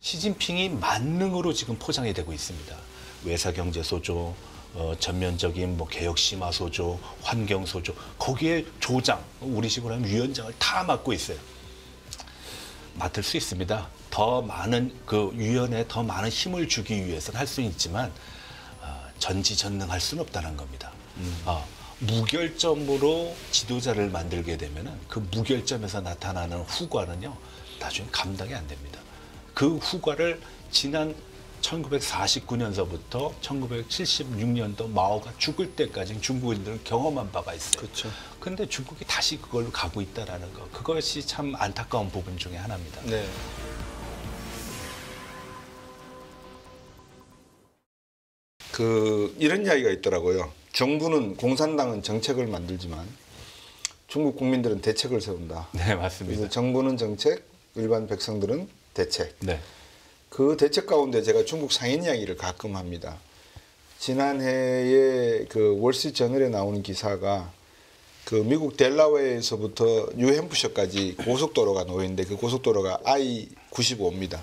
시진핑이 만능으로 지금 포장이 되고 있습니다. 외사경제소조, 전면적인 뭐 개혁심화소조, 환경소조, 거기에 조장, 우리식으로 하면 위원장을 다 맡고 있어요. 맡을 수 있습니다. 더 많은 그 위원회에 더 많은 힘을 주기 위해서는 할 수는 있지만 전지전능할 수는 없다는 겁니다. 무결점으로 지도자를 만들게 되면은 그 무결점에서 나타나는 후과는요 나중에 감당이 안 됩니다. 그 후과를 지난 1949년서부터 1976년도 마오가 죽을 때까지 중국인들은 경험한 바가 있어요. 그렇죠. 근데 중국이 다시 그걸로 가고 있다라는 거, 그것이 참 안타까운 부분 중에 하나입니다. 네. 이런 이야기가 있더라고요. 정부는 공산당은 정책을 만들지만 중국 국민들은 대책을 세운다. 네, 맞습니다. 그래서 정부는 정책, 일반 백성들은 대책. 네. 그 대책 가운데 제가 중국 상인 이야기를 가끔 합니다. 지난해에 그 월스트리트저널에 나오는 기사가 그 미국 델라웨어에서부터 뉴햄프셔까지 고속도로가 놓여 있는데 그 고속도로가 I-95입니다.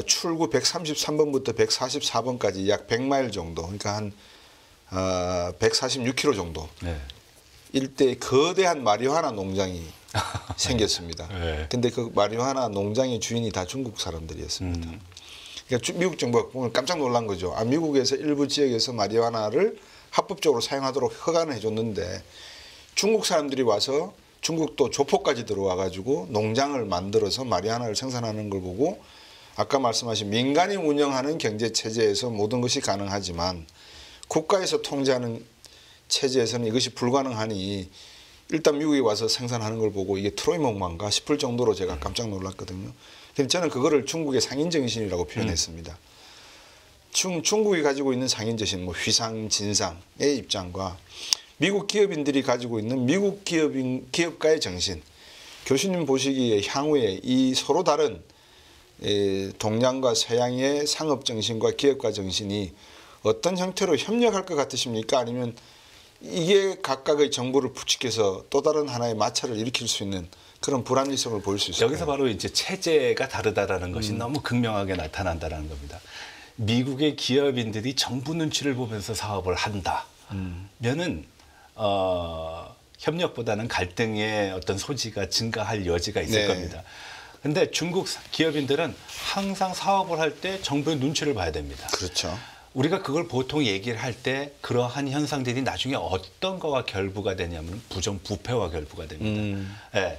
출구 133번부터 144번까지 약 100마일 정도, 그러니까 한 146km 정도. 네. 일대에 거대한 마리화나 농장이 생겼습니다. 네. 근데 그 마리화나 농장의 주인이 다 중국 사람들이었습니다. 그러니까 미국 정부가 보면 깜짝 놀란 거죠. 미국에서 일부 지역에서 마리화나를 합법적으로 사용하도록 허가는 해줬는데 중국 사람들이 와서 중국도 조폭까지 들어와 가지고 농장을 만들어서 마리화나를 생산하는 걸 보고 아까 말씀하신 민간이 운영하는 경제 체제에서 모든 것이 가능하지만 국가에서 통제하는 체제에서는 이것이 불가능하니 일단 미국에 와서 생산하는 걸 보고 이게 트로이 목마인가 싶을 정도로 제가 깜짝 놀랐거든요. 근데 저는 그거를 중국의 상인정신이라고 표현했습니다. 중국이 가지고 있는 상인정신, 뭐 휘상, 진상의 입장과 미국 기업인들이 가지고 있는 미국 기업가의 정신, 교수님 보시기에 향후에 이 서로 다른 동양과 서양의 상업 정신과 기업가 정신이 어떤 형태로 협력할 것 같으십니까? 아니면 이게 각각의 정보를 부추겨서 또 다른 하나의 마찰을 일으킬 수 있는 그런 불합리성을 보일 수 있을까요? 여기서 바로 이제 체제가 다르다라는 것이 너무 극명하게 나타난다는 겁니다. 미국의 기업인들이 정부 눈치를 보면서 사업을 한다면은 협력보다는 갈등의 어떤 소지가 증가할 여지가 있을 겁니다. 근데 중국 기업인들은 항상 사업을 할 때 정부의 눈치를 봐야 됩니다. 그렇죠. 우리가 그걸 보통 얘기를 할 때 그러한 현상들이 나중에 어떤 거와 결부가 되냐면 부정부패와 결부가 됩니다. 네.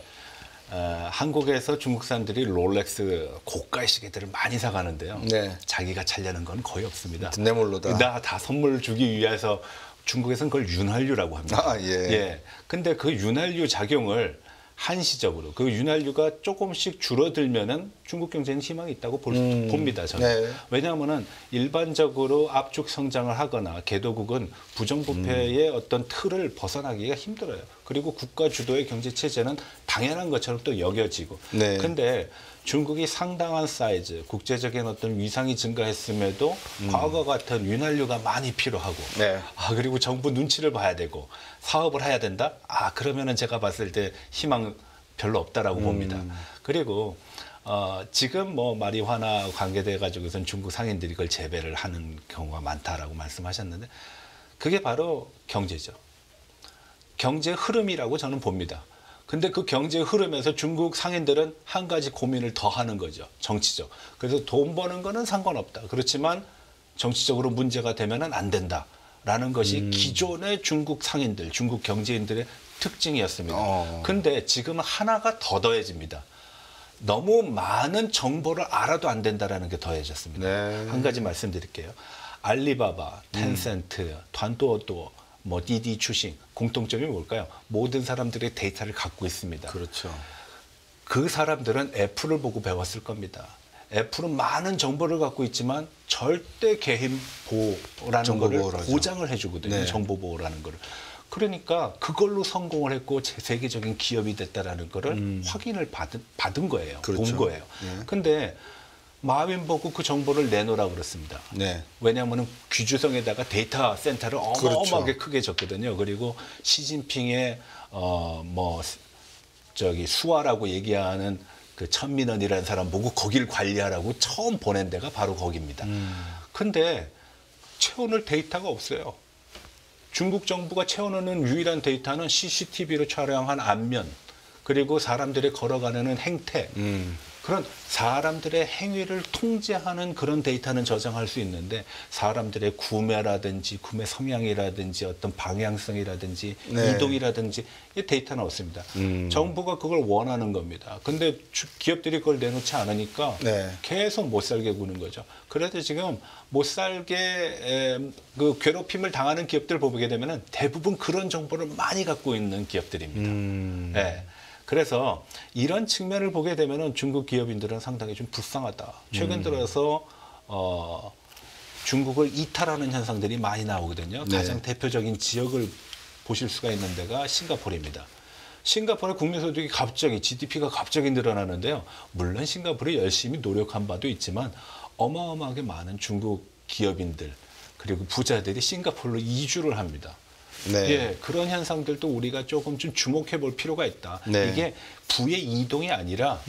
한국에서 중국 사람들이 롤렉스 고가의 시계들을 많이 사가는데요. 네. 자기가 차려는 건 거의 없습니다. 뇌물로다. 다 선물을 주기 위해서 중국에서는 그걸 윤활유라고 합니다. 예. 근데 그 윤활유 작용을 한시적으로 그 윤활유가 조금씩 줄어들면은 중국 경제는 희망이 있다고 봅니다. 저는. 네. 왜냐하면은 일반적으로 압축 성장을 하거나 개도국은 부정부패의 어떤 틀을 벗어나기가 힘들어요. 그리고 국가 주도의 경제 체제는 당연한 것처럼 또 여겨지고. 네. 근데 중국이 상당한 사이즈, 국제적인 어떤 위상이 증가했음에도 과거 같은 윤활유가 많이 필요하고, 네. 그리고 정부 눈치를 봐야 되고 사업을 해야 된다. 그러면은 제가 봤을 때 희망 별로 없다라고 봅니다. 그리고 지금 뭐 마리화나 관계돼 가지고선 중국 상인들이 그걸 재배를 하는 경우가 많다라고 말씀하셨는데 그게 바로 경제죠. 경제 흐름이라고 저는 봅니다. 근데 그 경제 흐름에서 중국 상인들은 한 가지 고민을 더 하는 거죠. 정치적. 그래서 돈 버는 거는 상관없다. 그렇지만 정치적으로 문제가 되면은 안 된다라는 것이 기존의 중국 상인들, 중국 경제인들의 특징이었습니다. 근데 지금은 하나가 더 더해집니다. 너무 많은 정보를 알아도 안 된다라는 게 더해졌습니다. 네. 한 가지 말씀드릴게요. 알리바바, 텐센트, 단도어도, 뭐 디디 추싱 공통점이 뭘까요? 모든 사람들의 데이터를 갖고 있습니다. 그렇죠. 그 사람들은 애플을 보고 배웠을 겁니다. 애플은 많은 정보를 갖고 있지만 절대 개인 보호라는 거를 보장을 해주거든요. 네. 정보 보호라는 거를. 그러니까 그걸로 성공을 했고 세계적인 기업이 됐다라는 거를 확인을 받은 거예요. 그렇죠. 본 거예요. 근데 마윈 보고 그 정보를 내놓으라고 그랬습니다. 네. 왜냐하면 귀주성에다가 데이터 센터를 어마어마하게 그렇죠. 크게 졌거든요. 그리고 시진핑의 수화라고 얘기하는 그 그 천민원이라는 사람 보고 거길 관리하라고 처음 보낸 데가 바로 거기입니다. 근데 채워넣을 데이터가 없어요. 중국 정부가 채워넣는 유일한 데이터는 CCTV로 촬영한 안면, 그리고 사람들이 걸어가는 행태, 그런 사람들의 행위를 통제하는 그런 데이터는 저장할 수 있는데 사람들의 구매라든지 구매 성향이라든지 어떤 방향성이라든지 네. 이동이라든지 이 데이터는 없습니다. 정부가 그걸 원하는 겁니다. 근데 기업들이 그걸 내놓지 않으니까 네. 계속 못 살게 구는 거죠. 그래도 지금 못 살게 그 괴롭힘을 당하는 기업들 보게 되면은 대부분 그런 정보를 많이 갖고 있는 기업들입니다. 네. 그래서 이런 측면을 보게 되면은 중국 기업인들은 상당히 좀 불쌍하다. 최근 들어서 중국을 이탈하는 현상들이 많이 나오거든요. 네. 가장 대표적인 지역을 보실 수가 있는 데가 싱가포르입니다. 싱가포르의 국민소득이 갑자기 GDP가 갑자기 늘어나는데요. 물론 싱가포르이 열심히 노력한 바도 있지만 어마어마하게 많은 중국 기업인들 그리고 부자들이 싱가포르로 이주를 합니다. 네. 예, 그런 현상들도 우리가 조금 좀 주목해 볼 필요가 있다. 네. 이게 부의 이동이 아니라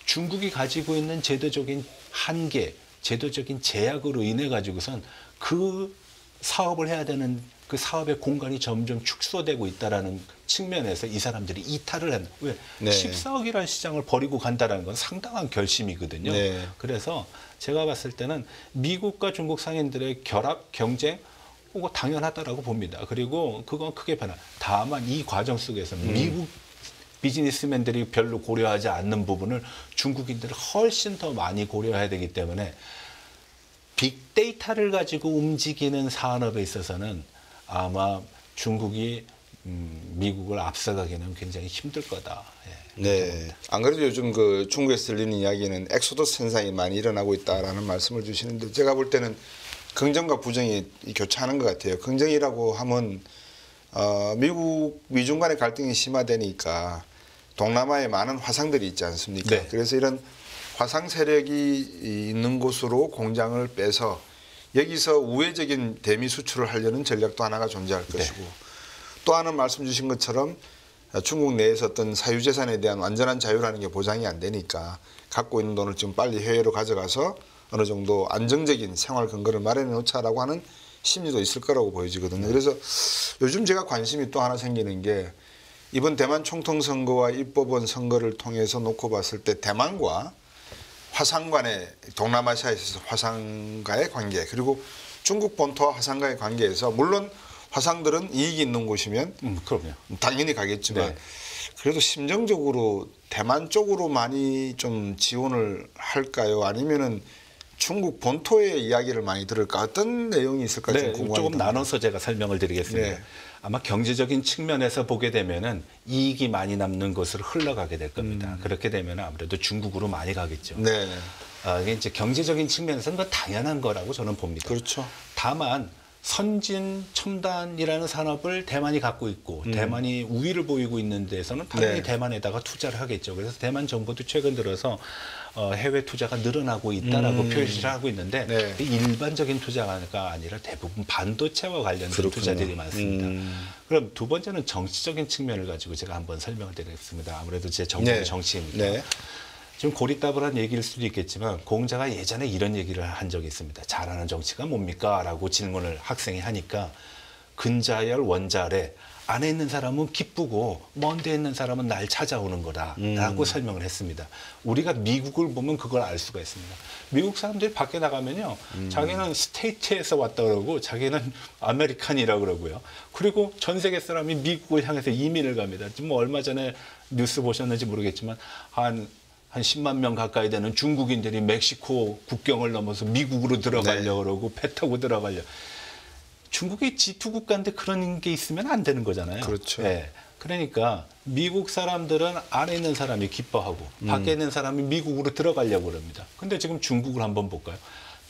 중국이 가지고 있는 제도적인 한계, 제도적인 제약으로 인해 가지고선 그 사업을 해야 되는 그 사업의 공간이 점점 축소되고 있다라는 측면에서 이 사람들이 이탈을 한다. 왜? 네. 14억이라는 시장을 버리고 간다라는 건 상당한 결심이거든요. 네. 그래서 제가 봤을 때는 미국과 중국 상인들의 결합, 경쟁, 그거 당연하다라고 봅니다. 그리고 그건 크게 변화. 다만 이 과정 속에서 미국 비즈니스맨들이 별로 고려하지 않는 부분을 중국인들이 훨씬 더 많이 고려해야 되기 때문에 빅데이터를 가지고 움직이는 산업에 있어서는 아마 중국이 미국을 앞서가기는 굉장히 힘들 거다. 예. 네. 안 그래도 요즘 그 중국에서 들리는 이야기는 엑소더스 현상이 많이 일어나고 있다라는 말씀을 주시는데 제가 볼 때는 긍정과 부정이 교차하는 것 같아요. 긍정이라고 하면 미국 미중 간의 갈등이 심화되니까 동남아에 많은 화상들이 있지 않습니까? 네. 그래서 이런 화상 세력이 있는 곳으로 공장을 빼서 여기서 우회적인 대미 수출을 하려는 전략도 하나가 존재할 것이고 또 하나는 말씀 주신 것처럼 중국 내에서 어떤 사유재산에 대한 완전한 자유라는 게 보장이 안 되니까 갖고 있는 돈을 좀 빨리 해외로 가져가서 어느 정도 안정적인 생활 근거를 마련해 놓자라고 하는 심리도 있을 거라고 보여지거든요. 그래서 요즘 제가 관심이 또 하나 생기는 게 이번 대만 총통 선거와 입법원 선거를 통해서 놓고 봤을 때 대만과 화상 간의 동남아시아에 있어서 화상과의 관계 그리고 중국 본토와 화상과의 관계에서 물론 화상들은 이익이 있는 곳이면 그럼요. 당연히 가겠지만 네. 그래도 심정적으로 대만 쪽으로 많이 좀 지원을 할까요? 아니면은 중국 본토의 이야기를 많이 들을까? 어떤 내용이 있을까? 네, 좀 조금 궁금합니다. 나눠서 제가 설명을 드리겠습니다. 네. 아마 경제적인 측면에서 보게 되면은 이익이 많이 남는 곳으로 흘러가게 될 겁니다. 그렇게 되면 아무래도 중국으로 많이 가겠죠. 네, 이게 이제 경제적인 측면에서는 뭐 당연한 거라고 저는 봅니다. 그렇죠. 다만 선진 첨단이라는 산업을 대만이 갖고 있고 대만이 우위를 보이고 있는 데서는 당연히 네. 대만에다가 투자를 하겠죠. 그래서 대만 정부도 최근 들어서 해외 투자가 늘어나고 있다라고 표시를 하고 있는데 네. 일반적인 투자가 아니라 대부분 반도체와 관련된 그렇군요. 투자들이 많습니다. 그럼 두 번째는 정치적인 측면을 가지고 제가 한번 설명을 드리겠습니다. 아무래도 제 전공이 네. 정치입니다. 네. 좀 고리따불한 얘기일 수도 있겠지만 공자가 예전에 이런 얘기를 한 적이 있습니다. 잘하는 정치가 뭡니까? 라고 질문을 학생이 하니까 근자열 원자래 안에 있는 사람은 기쁘고 먼데 있는 사람은 날 찾아오는 거다라고 설명을 했습니다. 우리가 미국을 보면 그걸 알 수가 있습니다. 미국 사람들이 밖에 나가면요. 자기는 스테이트에서 왔다 그러고 자기는 아메리칸이라고 그러고요. 그리고 전 세계 사람이 미국을 향해서 이민을 갑니다. 뭐 얼마 전에 뉴스 보셨는지 모르겠지만 한 10만 명 가까이 되는 중국인들이 멕시코 국경을 넘어서 미국으로 들어가려고 그러고 배 타고 들어가려고. 중국이 G2 국가인데 그런 게 있으면 안 되는 거잖아요. 그렇죠. 네. 그러니까 미국 사람들은 안에 있는 사람이 기뻐하고 밖에 있는 사람이 미국으로 들어가려고 그럽니다. 근데 지금 중국을 한번 볼까요?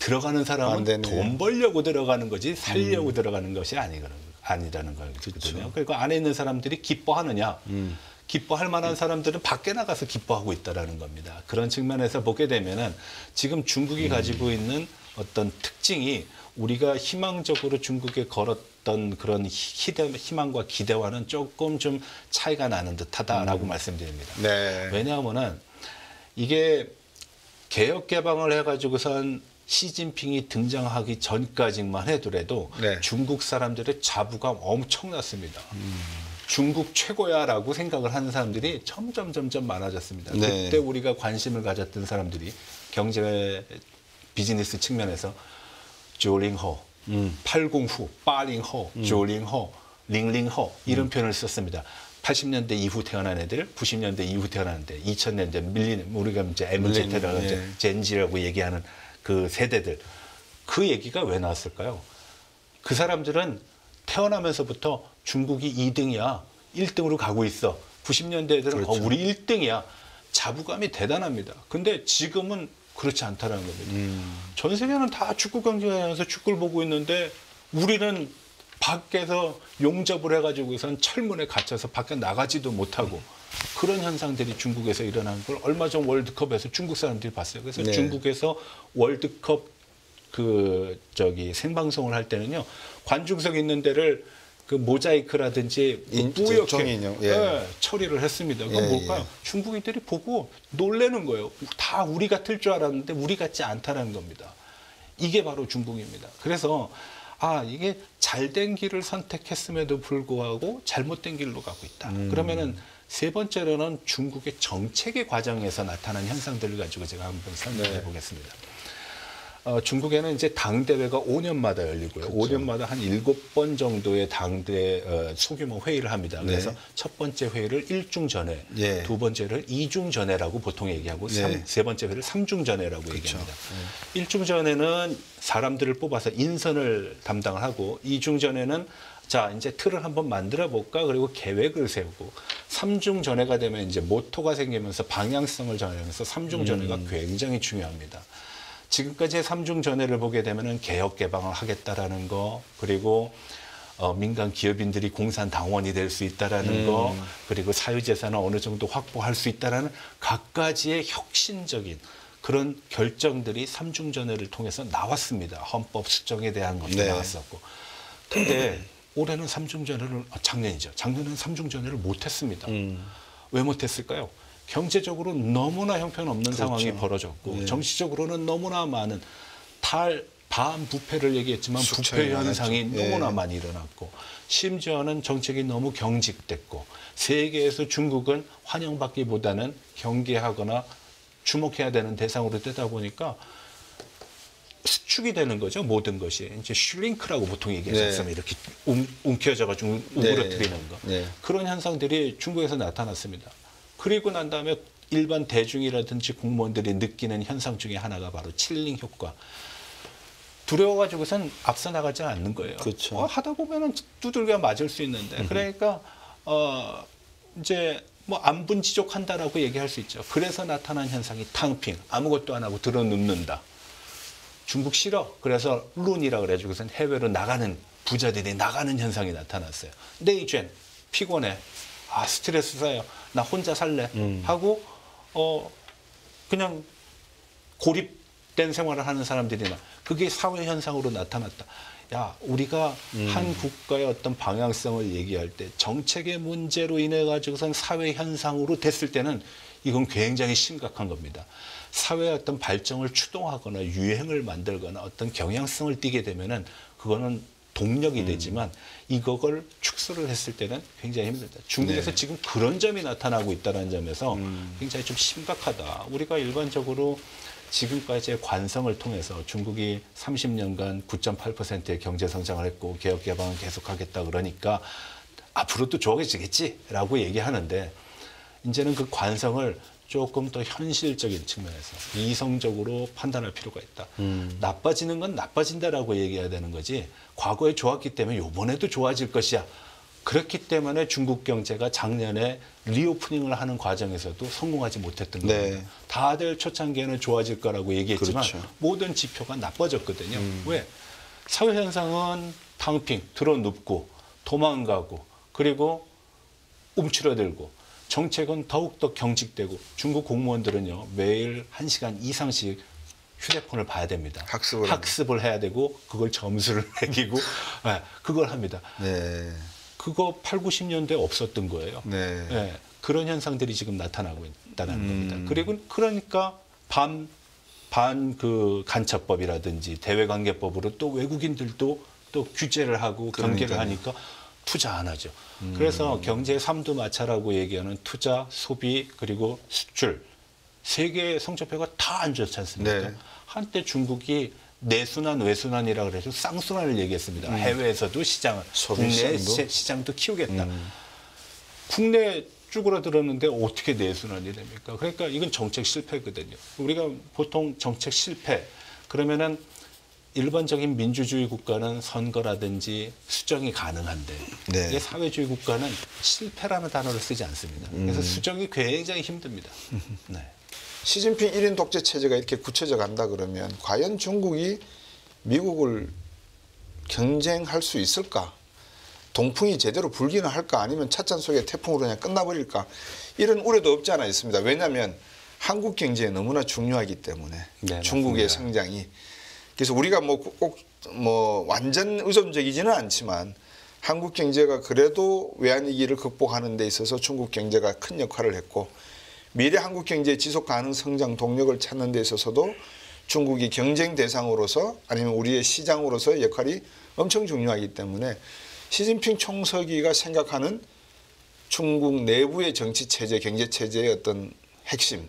들어가는 안 사람은 되네요. 돈 벌려고 들어가는 거지 살려고 들어가는 것이 아니라는 거거든요. 그렇죠. 그리고 안에 있는 사람들이 기뻐하느냐? 기뻐할 만한 사람들은 밖에 나가서 기뻐하고 있다라는 겁니다. 그런 측면에서 보게 되면은 지금 중국이 가지고 있는 어떤 특징이 우리가 희망적으로 중국에 걸었던 그런 희망과 기대와는 조금 좀 차이가 나는 듯하다라고 말씀드립니다. 네. 왜냐하면은 이게 개혁 개방을 해가지고선 시진핑이 등장하기 전까지만 해더라도 네. 중국 사람들의 자부감 엄청났습니다. 중국 최고야라고 생각을 하는 사람들이 점점 많아졌습니다. 네. 그때 우리가 관심을 가졌던 사람들이 경제 비즈니스 측면에서 조링호, 팔공후, 빠링호, 조링호, 링링호 이런 표현을 썼습니다. 80년대 이후 태어난 애들, 90년대 이후 태어난 애들, 2000년대 밀리는 우리가 이제 MZ라고 네. 젠지라고 얘기하는 그 세대들, 그 얘기가 왜 나왔을까요? 그 사람들은 태어나면서부터 중국이 2등이야, 1등으로 가고 있어. 90년대 애들은 그렇죠. 우리 1등이야. 자부감이 대단합니다. 근데 지금은 그렇지 않다는 겁니다. 전 세계는 다 축구 경기장에서 축구를 보고 있는데 우리는 밖에서 용접을 해가지고선 철문에 갇혀서 밖에 나가지도 못하고 그런 현상들이 중국에서 일어나는 걸 얼마 전 월드컵에서 중국 사람들이 봤어요. 그래서 네. 중국에서 월드컵 생방송을 할 때는요, 관중석 있는 데를 그 모자이크라든지 뿌옇게 종이 인형, 예. 예, 처리를 했습니다. 그건 예, 뭘까요? 예. 중국인들이 보고 놀라는 거예요. 다 우리 같을 줄 알았는데 우리 같지 않다는 겁니다. 이게 바로 중국입니다. 그래서 이게 잘된 길을 선택했음에도 불구하고 잘못된 길로 가고 있다. 그러면은 세 번째로는 중국의 정책의 과정에서 나타난 현상들을 가지고 제가 한번 설명해 보겠습니다. 중국에는 이제 당대회가 5년마다 열리고요. 그렇죠. 5년마다 한 7번 정도의 당대 소규모 회의를 합니다. 그래서 네. 첫 번째 회의를 1중 전회, 예. 두 번째를 2중 전회라고 보통 얘기하고 네. 세 번째 회의를 3중 전회라고 그렇죠. 얘기합니다. 1중 전회는 사람들을 뽑아서 인선을 담당을 하고 2중 전회는 자, 이제 틀을 한번 만들어 볼까? 그리고 계획을 세우고 3중 전회가 되면 이제 모토가 생기면서 방향성을 정하면서 3중 전회가 굉장히 중요합니다. 지금까지의 3중 전회를 보게 되면은 개혁 개방을 하겠다라는 거, 그리고 민간 기업인들이 공산당원이 될 수 있다라는 거, 그리고 사유재산을 어느 정도 확보할 수 있다라는 각가지의 혁신적인 그런 결정들이 3중 전회를 통해서 나왔습니다. 헌법 수정에 대한 것도 네. 나왔었고. 근데 올해는 3중 전회를 작년이죠. 작년에는 3중 전회를 못했습니다. 왜 못했을까요? 경제적으로 너무나 형편없는 그렇죠. 상황이 벌어졌고 네. 정치적으로는 너무나 많은 반부패를 얘기했지만 부패 현상이 많았죠. 너무나 네. 많이 일어났고 심지어는 정책이 너무 경직됐고 세계에서 중국은 환영받기보다는 경계하거나 주목해야 되는 대상으로 되다 보니까 수축이 되는 거죠. 모든 것이. 이제 슈링크라고 보통 얘기하지 않습니까? 이렇게 움켜져가지고 우그러뜨리는 거. 네. 그런 현상들이 중국에서 나타났습니다. 그리고 난 다음에 일반 대중이라든지 공무원들이 느끼는 현상 중에 하나가 바로 칠링 효과. 두려워가지고선 앞서 나가지 않는 거예요. 그렇죠. 하다 보면은 두들겨 맞을 수 있는데. 그러니까 이제 뭐 안분지족한다라고 얘기할 수 있죠. 그래서 나타난 현상이 탕핑, 아무것도 안 하고 들어눕는다. 중국 싫어. 그래서 룬이라 그래가지고선 해외로 나가는 부자들이 나가는 현상이 나타났어요. 네이젠, 피곤해. 스트레스 쌓여. 나 혼자 살래. 하고 그냥 고립된 생활을 하는 사람들이나 그게 사회 현상으로 나타났다. 야, 우리가 한 국가의 어떤 방향성을 얘기할 때 정책의 문제로 인해 가지고선 사회 현상으로 됐을 때는 이건 굉장히 심각한 겁니다. 사회의 어떤 발전을 추동하거나 유행을 만들거나 어떤 경향성을 띠게 되면은 그거는 동력이 되지만 이걸 축소를 했을 때는 굉장히 힘들다. 중국에서 네. 지금 그런 점이 나타나고 있다는 점에서 굉장히 좀 심각하다. 우리가 일반적으로 지금까지의 관성을 통해서 중국이 30년간 9.8%의 경제 성장을 했고 개혁 개방을 계속하겠다 그러니까 앞으로도 좋아지겠지라고 얘기하는데 이제는 그 관성을 조금 더 현실적인 측면에서 이성적으로 판단할 필요가 있다. 나빠지는 건 나빠진다라고 얘기해야 되는 거지. 과거에 좋았기 때문에 이번에도 좋아질 것이야. 그렇기 때문에 중국 경제가 작년에 리오프닝을 하는 과정에서도 성공하지 못했던 네. 겁니다. 다들 초창기에는 좋아질 거라고 얘기했지만 그렇죠. 모든 지표가 나빠졌거든요. 왜? 사회 현상은 탕핑, 들어눕고 도망가고 그리고 움츠러들고 정책은 더욱더 경직되고 중국 공무원들은요 매일 1시간 이상씩 휴대폰을 봐야 됩니다. 학습을 해야 되고 그걸 점수를 매기고 네, 그걸 합니다. 네. 그거 8, 90년대에 없었던 거예요. 네. 네. 그런 현상들이 지금 나타나고 있다는 겁니다. 그리고 그러니까 반 그 간첩법이라든지 대외관계법으로 또 외국인들도 또 규제를 하고 경계를 그러니까요. 하니까 투자 안 하죠. 그래서 경제의 삼두마차라고 얘기하는 투자, 소비 그리고 수출 세 개의 성적표가 다 안 좋지 않습니까? 네. 한때 중국이 내순환, 외순환이라 그래서 쌍순환을 얘기했습니다. 해외에서도 시장, 소비 국내 시장도? 시장도 키우겠다. 국내 쭈그러들었는데 어떻게 내순환이 됩니까? 그러니까 이건 정책 실패거든요. 우리가 보통 정책 실패 그러면은 일반적인 민주주의 국가는 선거라든지 수정이 가능한데 네. 이게 사회주의 국가는 실패라는 단어를 쓰지 않습니다. 그래서 수정이 굉장히 힘듭니다. 네. 시진핑 1인 독재 체제가 이렇게 굳혀져 간다 그러면 과연 중국이 미국을 경쟁할 수 있을까? 동풍이 제대로 불기는 할까? 아니면 찻잔 속의 태풍으로 그냥 끝나버릴까? 이런 우려도 없지 않아 있습니다. 왜냐하면 한국 경제에 너무나 중요하기 때문에 네, 중국의 맞습니다. 성장이. 그래서 우리가 뭐 꼭 뭐 완전 의존적이지는 않지만 한국 경제가 그래도 외환위기를 극복하는 데 있어서 중국 경제가 큰 역할을 했고 미래 한국 경제의 지속 가능 성장 동력을 찾는 데 있어서도 중국이 경쟁 대상으로서 아니면 우리의 시장으로서의 역할이 엄청 중요하기 때문에 시진핑 총서기가 생각하는 중국 내부의 정치 체제, 경제 체제의 어떤 핵심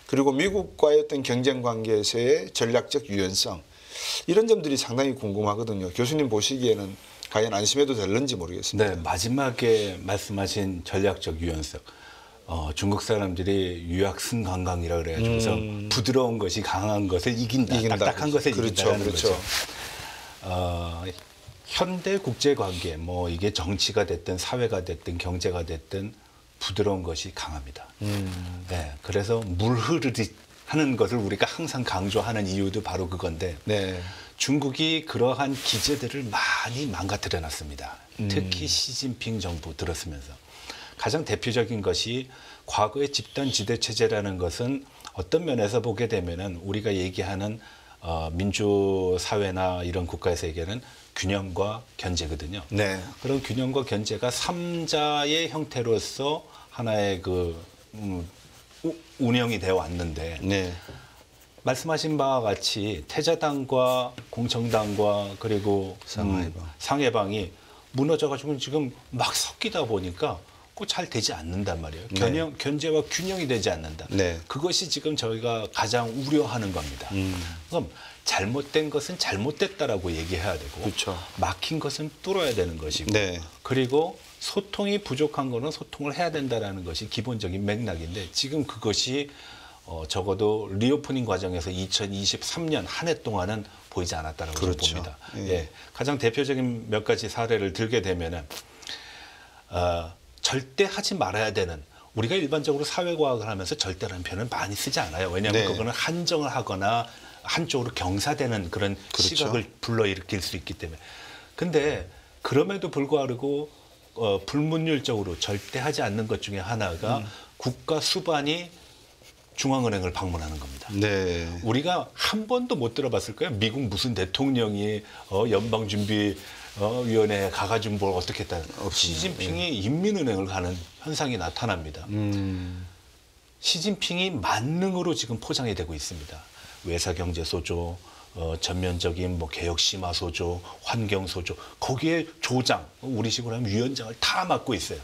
그리고 미국과의 어떤 경쟁 관계에서의 전략적 유연성 이런 점들이 상당히 궁금하거든요. 교수님 보시기에는 과연 안심해도 될는지 모르겠습니다. 네, 마지막에 말씀하신 전략적 유연성. 중국 사람들이 유약승강강이라 그래가지고서 부드러운 것이 강한 것을 이긴다. 딱딱한 것을 이긴다는 거죠. 현대 국제 관계, 뭐 이게 정치가 됐든 사회가 됐든 경제가 됐든 부드러운 것이 강합니다. 네, 그래서 물 흐르듯 하는 것을 우리가 항상 강조하는 이유도 바로 그건데 네. 중국이 그러한 기제들을 많이 망가뜨려 놨습니다. 특히 시진핑 정부 들었으면서. 가장 대표적인 것이 과거의 집단 지대 체제라는 것은 어떤 면에서 보게 되면은 우리가 얘기하는 민주 사회나 이런 국가에서 얘기하는 균형과 견제거든요. 네. 그런 균형과 견제가 삼자의 형태로서 하나의 그 운영이 되어 왔는데 네. 말씀하신 바와 같이 태자당과 공정당과 그리고 상해방이 무너져가지고 지금 막 섞이다 보니까 꼭 잘 되지 않는단 말이에요. 견제와 균형이 되지 않는다. 네. 그것이 지금 저희가 가장 우려하는 겁니다. 그럼 잘못된 것은 잘못됐다라고 얘기해야 되고 그렇죠. 막힌 것은 뚫어야 되는 것이고 네. 그리고 소통이 부족한 거는 소통을 해야 된다라는 것이 기본적인 맥락인데 지금 그것이 적어도 리오프닝 과정에서 2023년 한 해 동안은 보이지 않았다라고 그렇죠. 봅니다. 예. 예. 가장 대표적인 몇 가지 사례를 들게 되면은 절대 하지 말아야 되는 우리가 일반적으로 사회과학을 하면서 절대라는 표현을 많이 쓰지 않아요. 왜냐하면 네. 그거는 한정을 하거나 한쪽으로 경사되는 그런 그렇죠. 시각을 불러일으킬 수 있기 때문에. 근데 그럼에도 불구하고 불문율적으로 절대 하지 않는 것 중에 하나가 국가 수반이 중앙은행을 방문하는 겁니다. 네. 우리가 한 번도 못 들어봤을 거예요. 미국 무슨 대통령이 연방준비위원회에 가가지고 뭘 어떻게 했다. 시진핑이 인민은행을 가는 현상이 나타납니다. 시진핑이 만능으로 지금 포장이 되고 있습니다. 외사경제소조, 전면적인 뭐 개혁심화소조, 환경소조, 거기에 조장, 우리식으로 하면 위원장을 다 맡고 있어요.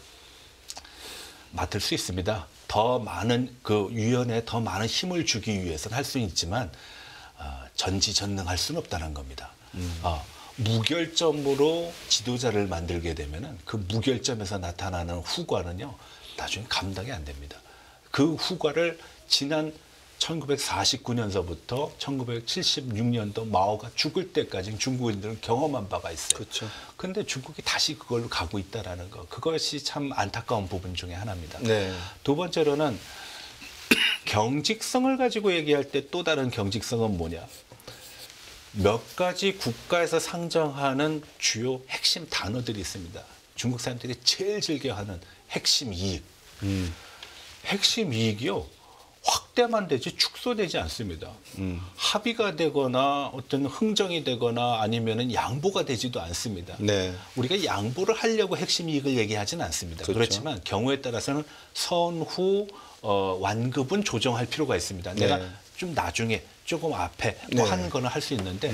맡을 수 있습니다. 더 많은 그 위원회에 더 많은 힘을 주기 위해서는 할 수는 있지만 전지전능할 수는 없다는 겁니다. 무결점으로 지도자를 만들게 되면은 그 무결점에서 나타나는 후과는요 나중에 감당이 안 됩니다. 그 후과를 지난 1949년서부터 1976년도 마오가 죽을 때까지 중국인들은 경험한 바가 있어요. 그렇죠. 근데 중국이 다시 그걸로 가고 있다라는 거. 그것이 참 안타까운 부분 중에 하나입니다. 네. 두 번째로는 경직성을 가지고 얘기할 때 또 다른 경직성은 뭐냐? 몇 가지 국가에서 상정하는 주요 핵심 단어들이 있습니다. 중국 사람들이 제일 즐겨하는 핵심 이익. 핵심 이익이요. 확대만 되지 축소되지 않습니다. 합의가 되거나 어떤 흥정이 되거나 아니면은 양보가 되지도 않습니다. 네. 우리가 양보를 하려고 핵심 이익을 얘기하지는 않습니다. 그렇죠. 그렇지만 경우에 따라서는 선후 완급은 조정할 필요가 있습니다. 네. 내가 좀 나중에 조금 앞에 네. 뭐 하는 거는 할 수 있는데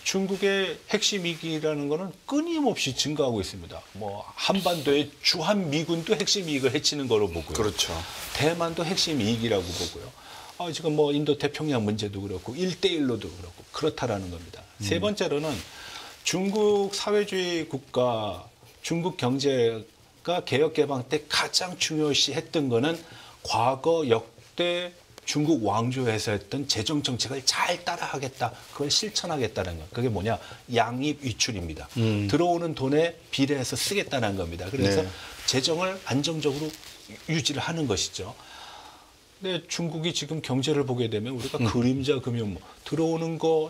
중국의 핵심 이익이라는 거는 끊임없이 증가하고 있습니다. 뭐 한반도의 주한 미군도 핵심 이익을 해치는 거로 보고요. 그렇죠. 대만도 핵심 이익이라고 보고요. 지금 뭐 인도 태평양 문제도 그렇고 1대1로도 그렇고 그렇다라는 겁니다. 세 번째로는 중국 사회주의 국가, 중국 경제가 개혁 개방 때 가장 중요시했던 거는 과거 역대 중국 왕조에서 했던 재정 정책을 잘 따라하겠다. 그걸 실천하겠다는 거. 그게 뭐냐? 양입 위출입니다. 들어오는 돈에 비례해서 쓰겠다는 겁니다. 그래서 네. 재정을 안정적으로 유지를 하는 것이죠. 근데 중국이 지금 경제를 보게 되면 우리가 그림자 금융 들어오는 거가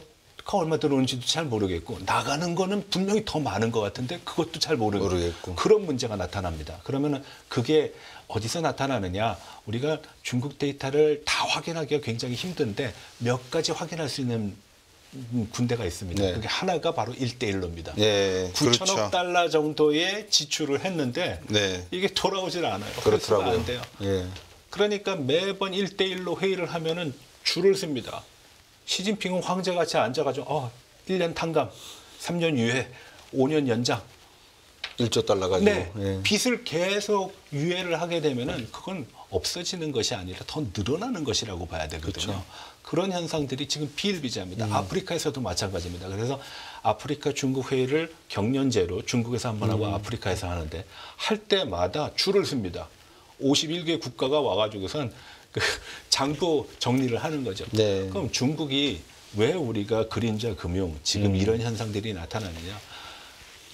얼마 들어오는지도 잘 모르겠고 나가는 거는 분명히 더 많은 것 같은데 그것도 잘 모르겠고 그런 문제가 나타납니다. 그러면은 그게 어디서 나타나느냐? 우리가 중국 데이터를 다 확인하기가 굉장히 힘든데 몇 가지 확인할 수 있는 군대가 있습니다. 네. 그게 하나가 바로 1대1로입니다. 네, 9천억 그렇죠. 달러 정도의 지출을 했는데 네. 이게 돌아오질 않아요. 그렇더라고요. 안 돼요. 예. 그러니까 매번 1대1로 회의를 하면은 줄을 씁니다. 시진핑은 황제같이 앉아가지고 1년 탕감, 3년 유예, 5년 연장. 1조 달러 가지고. 네, 예. 빚을 계속 유예를 하게 되면은 그건 없어지는 것이 아니라 더 늘어나는 것이라고 봐야 되거든요. 그렇죠. 그런 현상들이 지금 비일비재합니다. 아프리카에서도 마찬가지입니다. 그래서 아프리카 중국 회의를 경년제로 중국에서 한 번 하고 아프리카에서 하는데 할 때마다 줄을 씁니다. 51개 국가가 와가지고선 그 장부 정리를 하는 거죠. 네. 그럼 중국이 왜 우리가 그림자 금융 지금 이런 현상들이 나타나느냐?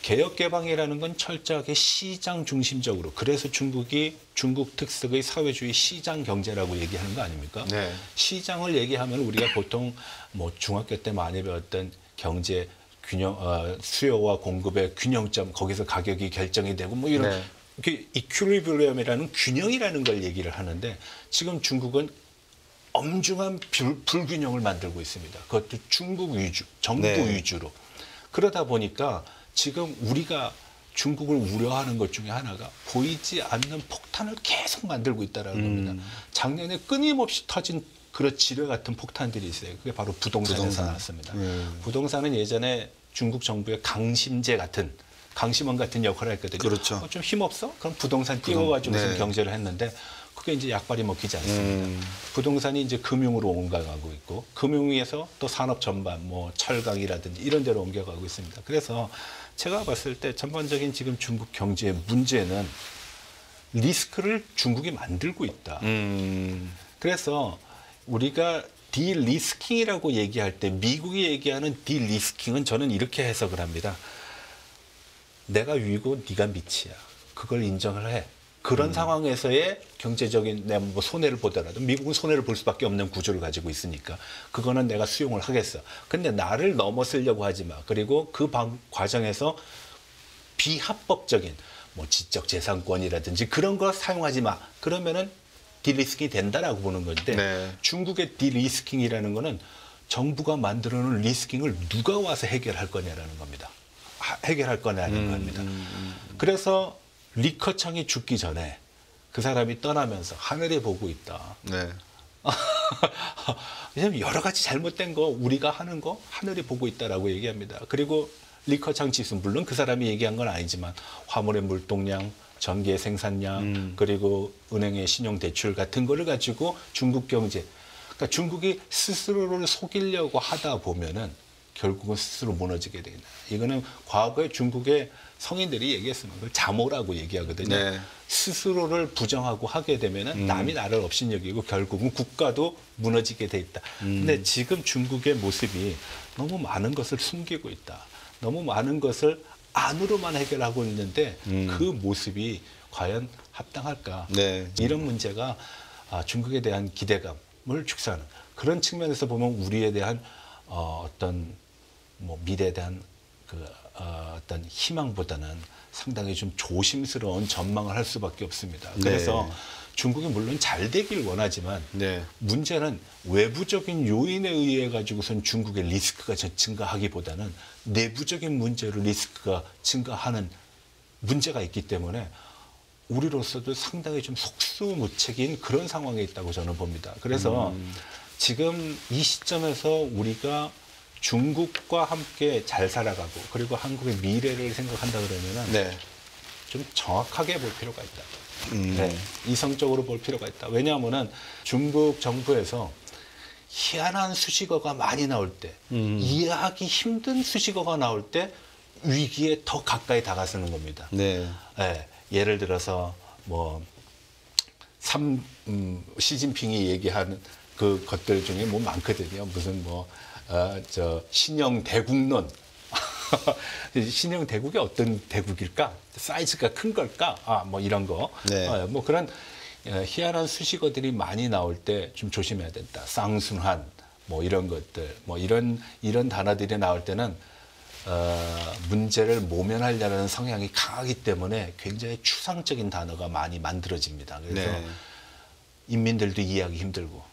개혁 개방이라는 건 철저하게 시장 중심적으로 그래서 중국이 중국 특색의 사회주의 시장 경제라고 얘기하는 거 아닙니까? 네. 시장을 얘기하면 우리가 보통 뭐 중학교 때 많이 배웠던 경제 균형 수요와 공급의 균형점 거기서 가격이 결정이 되고 뭐 이런 네. 그 이퀄리브리엄이라는 균형이라는 걸 얘기를 하는데 지금 중국은 엄중한 불균형을 만들고 있습니다. 그것도 중국 위주, 정부 네. 위주로. 그러다 보니까 지금 우리가 중국을 우려하는 것 중에 하나가 보이지 않는 폭탄을 계속 만들고 있다는 겁니다. 작년에 끊임없이 터진 그런 지뢰 같은 폭탄들이 있어요. 그게 바로 부동산에서 나왔습니다. 부동산은 예전에 중국 정부의 강심제 같은 강심원 같은 역할을 했거든요. 그렇죠. 좀 힘없어? 그럼 부동산 띄워가지고 네. 경제를 했는데 그게 이제 약발이 먹히지 않습니다. 부동산이 이제 금융으로 옮겨가고 있고 금융에서 또 산업 전반 뭐 철강이라든지 이런 데로 옮겨가고 있습니다. 그래서 제가 봤을 때 전반적인 지금 중국 경제의 문제는 리스크를 중국이 만들고 있다. 그래서 우리가 디리스킹이라고 얘기할 때 미국이 얘기하는 디리스킹은 저는 이렇게 해석을 합니다. 내가 위고 네가 밑이야. 그걸 인정을 해. 그런 상황에서의 경제적인 내가 뭐 손해를 보더라도 미국은 손해를 볼 수밖에 없는 구조를 가지고 있으니까 그거는 내가 수용을 하겠어. 근데 나를 넘어서려고 하지 마. 그리고 그 과정에서 비합법적인 뭐 지적 재산권이라든지 그런 거 사용하지 마. 그러면은 디리스킹이 된다라고 보는 건데 네. 중국의 디리스킹이라는 거는 정부가 만들어 놓은 리스킹을 누가 와서 해결할 거냐라는 겁니다. 해결할 거냐는 겁니다. 그래서 리커창이 죽기 전에 그 사람이 떠나면서 하늘에 보고 있다. 네. 왜냐하면 여러 가지 잘못된 거 우리가 하는 거 하늘에 보고 있다라고 얘기합니다. 그리고 리커창 지수 물론 그 사람이 얘기한 건 아니지만 화물의 물동량, 전기의 생산량, 그리고 은행의 신용 대출 같은 거를 가지고 중국 경제, 그러니까 중국이 스스로를 속이려고 하다 보면은 결국은 스스로 무너지게 된다. 이거는 과거에 중국의 성인들이 얘기했으면 그걸 자모라고 얘기하거든요. 네. 스스로를 부정하고 하게 되면은 남이 나를 업신여기고 결국은 국가도 무너지게 돼 있다. 근데 지금 중국의 모습이 너무 많은 것을 숨기고 있다. 너무 많은 것을 안으로만 해결하고 있는데 그 모습이 과연 합당할까? 네. 이런 문제가 중국에 대한 기대감을 축소하는 그런 측면에서 보면 우리에 대한 어떤 뭐 미래에 대한 어떤 희망보다는 상당히 좀 조심스러운 전망을 할 수밖에 없습니다. 그래서 중국이 물론 잘 되길 원하지만 네. 문제는 외부적인 요인에 의해 가지고선 중국의 리스크가 증가하기보다는 내부적인 문제로 리스크가 증가하는 문제가 있기 때문에 우리로서도 상당히 좀 속수무책인 그런 상황에 있다고 저는 봅니다. 그래서 지금 이 시점에서 우리가 중국과 함께 잘 살아가고 그리고 한국의 미래를 생각한다 그러면은 네. 좀 정확하게 볼 필요가 있다. 네, 이성적으로 볼 필요가 있다. 왜냐하면은 중국 정부에서 희한한 수식어가 많이 나올 때, 이해하기 힘든 수식어가 나올 때 위기에 더 가까이 다가서는 겁니다. 네. 네, 예를 들어서 뭐 시진핑이 얘기하는 그 것들 중에 뭐 많거든요. 무슨 뭐 신형 대국론. 신형 대국이 어떤 대국일까? 사이즈가 큰 걸까? 뭐 이런 거. 네. 뭐 그런 희한한 수식어들이 많이 나올 때 좀 조심해야 된다. 쌍순환, 뭐 이런 것들, 뭐 이런 단어들이 나올 때는 문제를 모면하려는 성향이 강하기 때문에 굉장히 추상적인 단어가 많이 만들어집니다. 그래서 네. 인민들도 이해하기 힘들고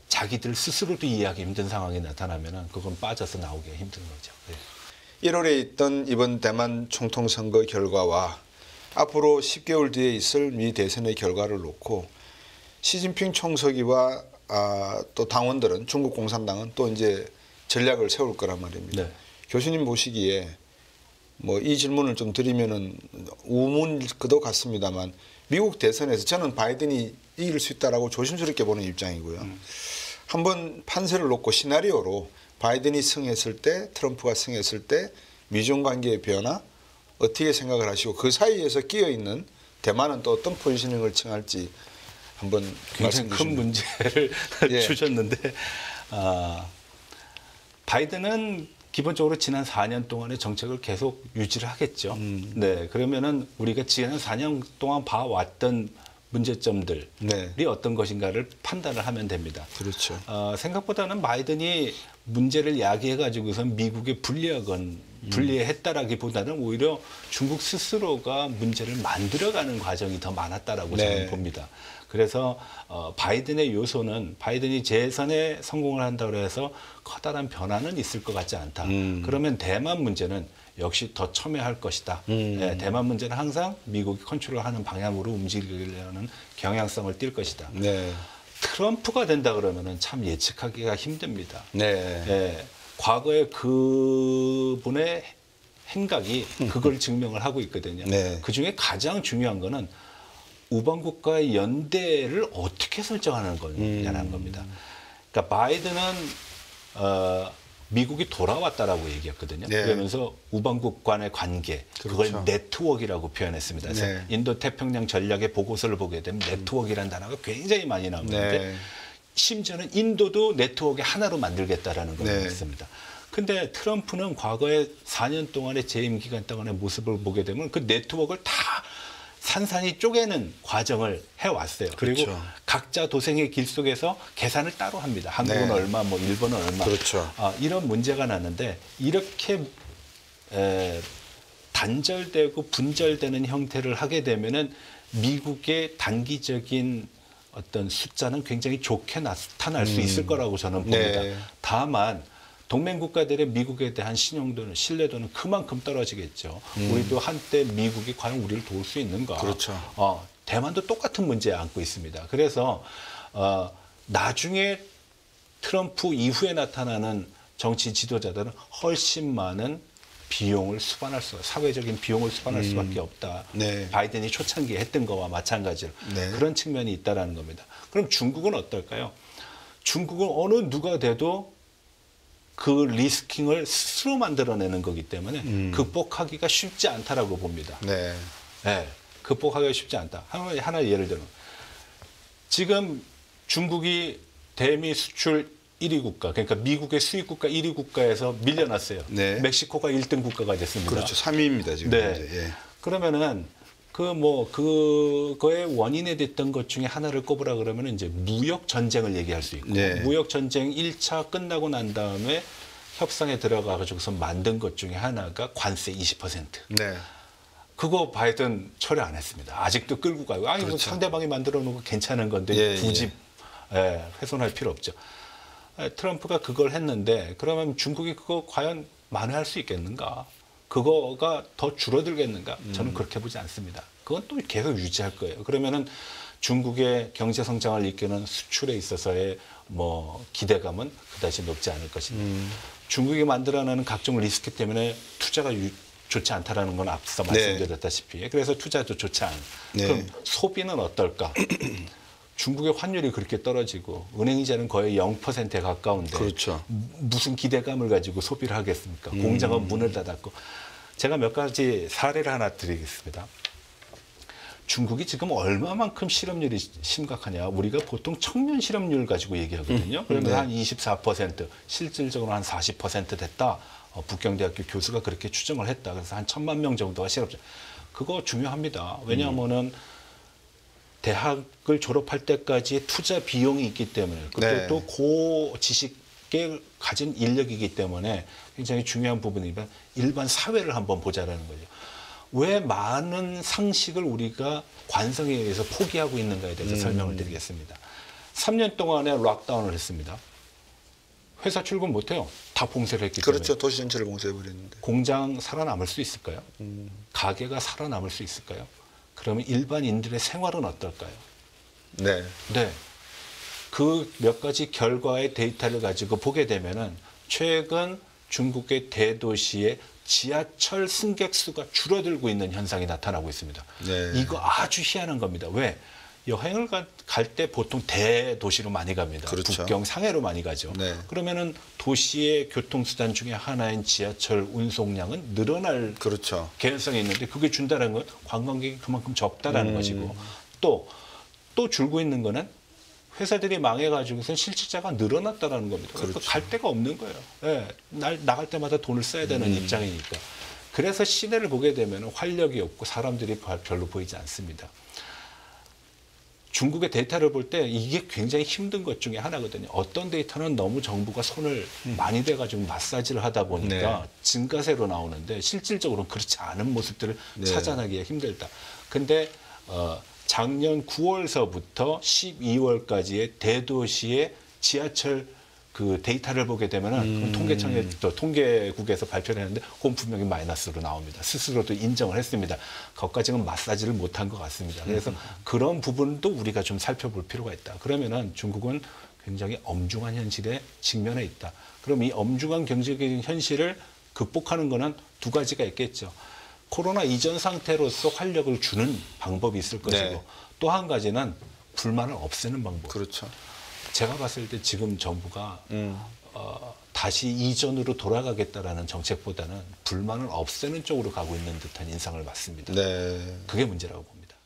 자기들 스스로도 이해하기 힘든 상황이 나타나면은 그건 빠져서 나오기가 힘든 거죠. 네. 1월에 있던 이번 대만 총통선거 결과와 앞으로 10개월 뒤에 있을 미 대선의 결과를 놓고 시진핑 총서기와 또 당원들은 중국 공산당은 또 이제 전략을 세울 거란 말입니다. 네. 교수님 보시기에 뭐 이 질문을 좀 드리면은 우문일 것도 같습니다만 미국 대선에서 저는 바이든이 이길 수 있다라고 조심스럽게 보는 입장이고요. 한번 판세를 놓고 시나리오로 바이든이 승했을 때, 트럼프가 승했을 때 미중 관계의 변화 어떻게 생각을 하시고 그 사이에서 끼어 있는 대만은 또 어떤 포지셔닝을 칭할지 한번 굉장히 큰 문제를 예. 주셨는데 바이든은 기본적으로 지난 4년 동안의 정책을 계속 유지를 하겠죠. 네, 그러면은 우리가 지난 4년 동안 봐왔던 문제점들이 네. 어떤 것인가를 판단을 하면 됩니다. 그렇죠. 생각보다는 바이든이 문제를 야기해가지고선 미국에 불리했다라기보다는 오히려 중국 스스로가 문제를 만들어가는 과정이 더 많았다라고 네. 저는 봅니다. 그래서 바이든의 요소는 바이든이 재선에 성공을 한다고 해서 커다란 변화는 있을 것 같지 않다. 그러면 대만 문제는 역시 더 첨예할 것이다. 네, 대만 문제는 항상 미국이 컨트롤하는 방향으로 움직이려는 경향성을 띌 것이다. 네. 트럼프가 된다 그러면은 참 예측하기가 힘듭니다. 네. 네, 과거에 그분의 행각이 그걸 증명을 하고 있거든요. 네. 그 중에 가장 중요한 거는 우방 국가의 연대를 어떻게 설정하는 거냐라는 겁니다. 그러니까 바이든은 미국이 돌아왔다라고 얘기했거든요. 네. 그러면서 우방국 간의 관계, 그걸 그렇죠. 네트워크라고 표현했습니다. 그래서 네. 인도 태평양 전략의 보고서를 보게 되면 네트워크라는 단어가 굉장히 많이 나오는데 네. 심지어는 인도도 네트워크 하나로 만들겠다라는 걸 네. 했습니다. 근데 트럼프는 과거에 4년 동안의 재임 기간 동안의 모습을 보게 되면 그 네트워크를 다 산산이 쪼개는 과정을 해왔어요. 그리고 그렇죠. 각자 도생의 길 속에서 계산을 따로 합니다. 한국은 네. 얼마, 뭐 일본은 얼마. 그렇죠. 이런 문제가 나는데 이렇게 단절되고 분절되는 형태를 하게 되면은 미국의 단기적인 어떤 숫자는 굉장히 좋게 나타날 수 있을 거라고 저는 봅니다. 네. 다만 동맹 국가들의 미국에 대한 신용도는 신뢰도는 그만큼 떨어지겠죠. 우리도 한때 미국이 과연 우리를 도울 수 있는가? 그렇죠. 대만도 똑같은 문제 안고 있습니다. 그래서 나중에 트럼프 이후에 나타나는 정치 지도자들은 훨씬 많은 비용을 사회적인 비용을 수반할 수밖에 없다. 네. 바이든이 초창기에 했던 거와 마찬가지로 네. 그런 측면이 있다라는 겁니다. 그럼 중국은 어떨까요? 중국은 어느 누가 돼도 그 리스킹을 스스로 만들어내는 거기 때문에 극복하기가 쉽지 않다라고 봅니다. 네. 네, 극복하기가 쉽지 않다. 하나 예를 들면 지금 중국이 대미 수출 1위 국가, 그러니까 미국의 수입 국가 1위 국가에서 밀려났어요. 네. 멕시코가 1등 국가가 됐습니다. 그렇죠. 3위입니다 지금. 네. 현재. 예. 그러면은 그거의 원인이 됐던 것 중에 하나를 꼽으라 그러면 이제 무역 전쟁을 얘기할 수 있고 네. 무역 전쟁 1차 끝나고 난 다음에 협상에 들어가 가지고서 만든 것 중에 하나가 관세 20%. 네. 그거 바이든 처리 안 했습니다. 아직도 끌고 가고 아니 뭐 그렇죠. 상대방이 만들어 놓은 거 괜찮은 건데 예, 굳이 훼손할 필요 없죠. 트럼프가 그걸 했는데 그러면 중국이 그거 과연 만회할 수 있겠는가? 그거가 더 줄어들겠는가? 저는 그렇게 보지 않습니다. 그건 또 계속 유지할 거예요. 그러면은 중국의 경제 성장을 이끄는 수출에 있어서의 뭐 기대감은 그다지 높지 않을 것입니다. 중국이 만들어내는 각종 리스크 때문에 투자가 좋지 않다라는 건 앞서 말씀드렸다시피 그래서 투자도 좋지 않은. 네. 그럼 소비는 어떨까? 중국의 환율이 그렇게 떨어지고 은행이자는 거의 0%에 가까운데 그렇죠. 무슨 기대감을 가지고 소비를 하겠습니까? 공장은 문을 닫았고 제가 몇 가지 사례를 하나 드리겠습니다. 중국이 지금 얼마만큼 실업률이 심각하냐. 우리가 보통 청년 실업률 가지고 얘기하거든요. 그러면 네. 한 24%, 실질적으로 한 40% 됐다. 북경대학교 교수가 그렇게 추정을 했다. 그래서 한 1,000만 명 정도가 실업자. 그거 중요합니다. 왜냐하면은 대학을 졸업할 때까지의 투자 비용이 있기 때문에 네. 그것도 고지식에 가진 인력이기 때문에 굉장히 중요한 부분이면 일반 사회를 한번 보자라는 거죠. 왜 많은 상식을 우리가 관성에 의해서 포기하고 있는가에 대해서 설명을 드리겠습니다. 3년 동안에 락다운을 했습니다. 회사 출근 못해요. 다 봉쇄를 했기 때문에. 그렇죠. 도시 전체를 봉쇄해버렸는데. 공장 살아남을 수 있을까요? 가게가 살아남을 수 있을까요? 그러면 일반인들의 생활은 어떨까요? 네. 네. 그 몇 가지 결과의 데이터를 가지고 보게 되면은 최근 중국의 대도시의 지하철 승객 수가 줄어들고 있는 현상이 나타나고 있습니다. 네. 이거 아주 희한한 겁니다. 왜? 여행을 갈 때 보통 대도시로 많이 갑니다. 그렇죠. 북경, 상해로 많이 가죠. 네. 그러면은 도시의 교통수단 중에 하나인 지하철 운송량은 늘어날 그렇죠. 개연성이 있는데 그게 준다는 건 관광객이 그만큼 적다라는 것이고 또 줄고 있는 거는 회사들이 망해가지고선 실직자가 늘어났다라는 겁니다. 그래서 그렇죠. 갈 데가 없는 거예요. 예, 나갈 때마다 돈을 써야 되는 입장이니까. 그래서 시내를 보게 되면 활력이 없고 사람들이 별로 보이지 않습니다. 중국의 데이터를 볼 때 이게 굉장히 힘든 것 중에 하나거든요. 어떤 데이터는 너무 정부가 손을 많이 대가지고 마사지를 하다 보니까 증가세로 나오는데 실질적으로는 그렇지 않은 모습들을 찾아내기가 힘들다. 근데 작년 9월서부터 12월까지의 대도시의 지하철 그 데이터를 보게 되면은 통계청에 또 통계국에서 발표를 했는데 그건 분명히 마이너스로 나옵니다. 스스로도 인정을 했습니다. 거기까지는 마사지를 못한 것 같습니다. 그래서 그런 부분도 우리가 좀 살펴볼 필요가 있다. 그러면은 중국은 굉장히 엄중한 현실에 직면해 있다. 그럼 이 엄중한 경제적인 현실을 극복하는 거는 두 가지가 있겠죠. 코로나 이전 상태로서 활력을 주는 방법이 있을 것이고 네. 또 한 가지는 불만을 없애는 방법. 그렇죠. 제가 봤을 때 지금 정부가 다시 이전으로 돌아가겠다라는 정책보다는 불만을 없애는 쪽으로 가고 있는 듯한 인상을 받습니다. 네. 그게 문제라고 봅니다.